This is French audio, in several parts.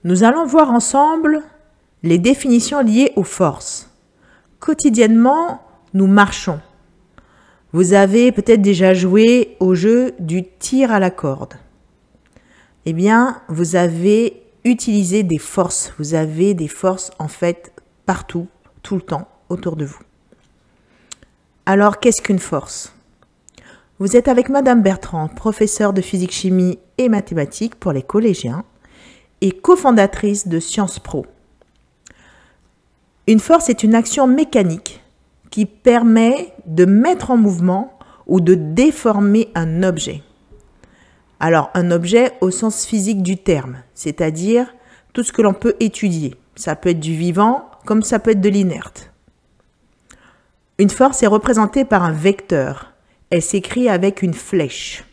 Nous allons voir ensemble les définitions liées aux forces. Quotidiennement, nous marchons. Vous avez peut-être déjà joué au jeu du tir à la corde. Eh bien, vous avez utilisé des forces. Vous avez des forces en fait partout, tout le temps, autour de vous. Alors, qu'est-ce qu'une force? Vous êtes avec Madame Bertrand, professeure de physique-chimie et mathématiques pour les collégiens et cofondatrice de Sciences Pro. Une force est une action mécanique qui permet de mettre en mouvement ou de déformer un objet. Alors, un objet au sens physique du terme, c'est-à-dire tout ce que l'on peut étudier. Ça peut être du vivant comme ça peut être de l'inerte. Une force est représentée par un vecteur. Elle s'écrit avec une flèche.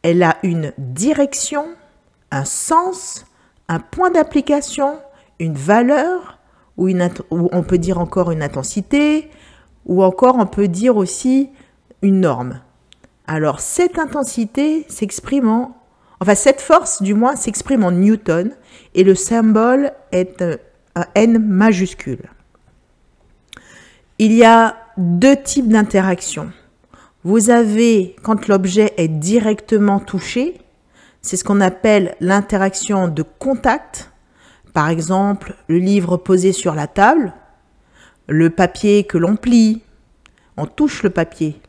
Elle a une direction, un sens, un point d'application, une valeur, ou on peut dire encore une intensité, ou encore on peut dire aussi une norme. Alors cette intensité s'exprime cette force du moins s'exprime en newton et le symbole est un N majuscule. Il y a deux types d'interactions. Vous avez, quand l'objet est directement touché, c'est ce qu'on appelle l'interaction de contact. Par exemple, le livre posé sur la table, le papier que l'on plie, on touche le papier,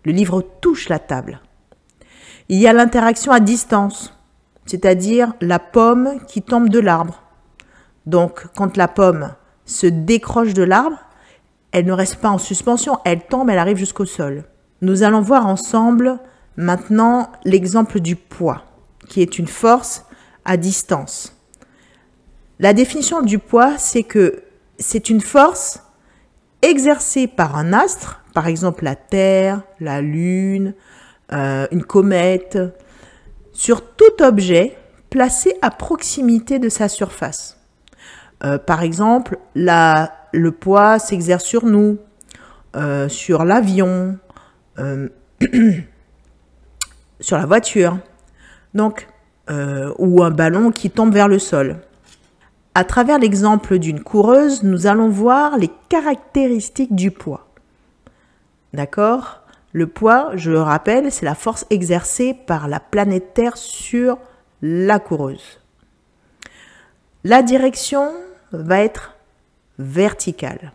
le livre touche la table. Il y a l'interaction à distance, c'est-à-dire la pomme qui tombe de l'arbre. Donc, quand la pomme se décroche de l'arbre, elle ne reste pas en suspension, elle tombe, elle arrive jusqu'au sol. Nous allons voir ensemble maintenant l'exemple du poids, qui est une force à distance. La définition du poids, c'est que c'est une force exercée par un astre, par exemple la Terre, la Lune, une comète, sur tout objet placé à proximité de sa surface. Par exemple, le poids s'exerce sur nous, sur l'avion, sur la voiture, donc, ou un ballon qui tombe vers le sol. À travers l'exemple d'une coureuse, nous allons voir les caractéristiques du poids. D'accord? Le poids, je le rappelle, c'est la force exercée par la planète Terre sur la coureuse. La direction va être verticale.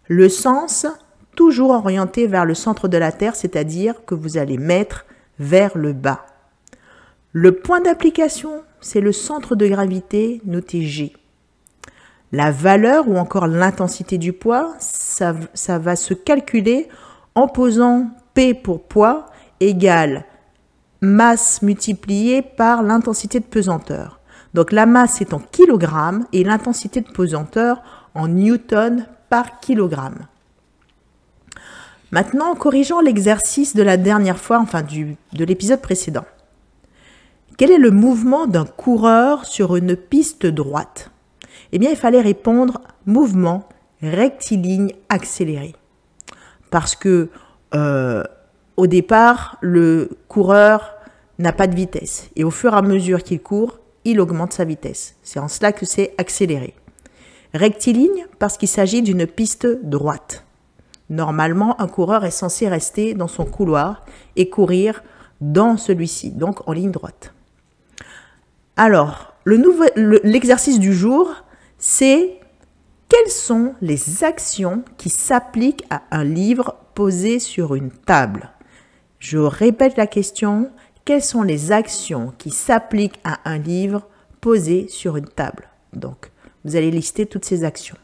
Le sens, toujours orienté vers le centre de la Terre, c'est-à-dire que vous allez mettre vers le bas. Le point d'application, c'est le centre de gravité noté G. La valeur ou encore l'intensité du poids, ça va se calculer en posant P pour poids égale masse multipliée par l'intensité de pesanteur. Donc la masse est en kilogrammes et l'intensité de pesanteur en newton par kilogramme. Maintenant, corrigeons l'exercice de la dernière fois, de l'épisode précédent. Quel est le mouvement d'un coureur sur une piste droite? Eh bien, il fallait répondre mouvement rectiligne accéléré. Parce que au départ, le coureur n'a pas de vitesse. Et au fur et à mesure qu'il court, il augmente sa vitesse. C'est en cela que c'est accéléré. Rectiligne parce qu'il s'agit d'une piste droite. Normalement, un coureur est censé rester dans son couloir et courir dans celui-ci, donc en ligne droite. Alors, l'exercice du jour, c'est quelles sont les actions qui s'appliquent à un livre posé sur une table? Je répète la question, quelles sont les actions qui s'appliquent à un livre posé sur une table? Donc, vous allez lister toutes ces actions.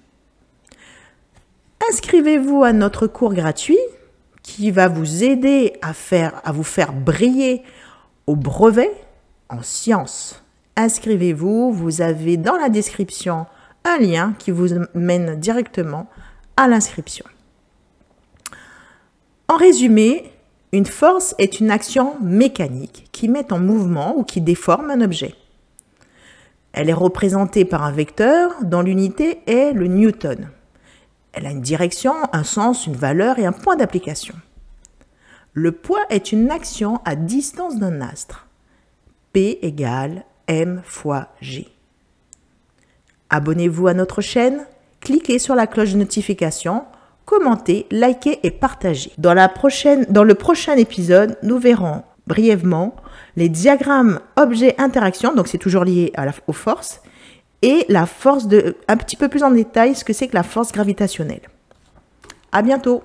Inscrivez-vous à notre cours gratuit qui va vous aider à vous faire briller au brevet en sciences. Inscrivez-vous, vous avez dans la description un lien qui vous mène directement à l'inscription. En résumé, une force est une action mécanique qui met en mouvement ou qui déforme un objet. Elle est représentée par un vecteur dont l'unité est le newton. Elle a une direction, un sens, une valeur et un point d'application. Le poids est une action à distance d'un astre. P égale m fois g. Abonnez-vous à notre chaîne, cliquez sur la cloche de notification, commentez, likez et partagez. Dans le prochain épisode, nous verrons brièvement les diagrammes objet-interaction, donc c'est toujours lié aux forces, et la force un petit peu plus en détail, ce que c'est que la force gravitationnelle. À bientôt!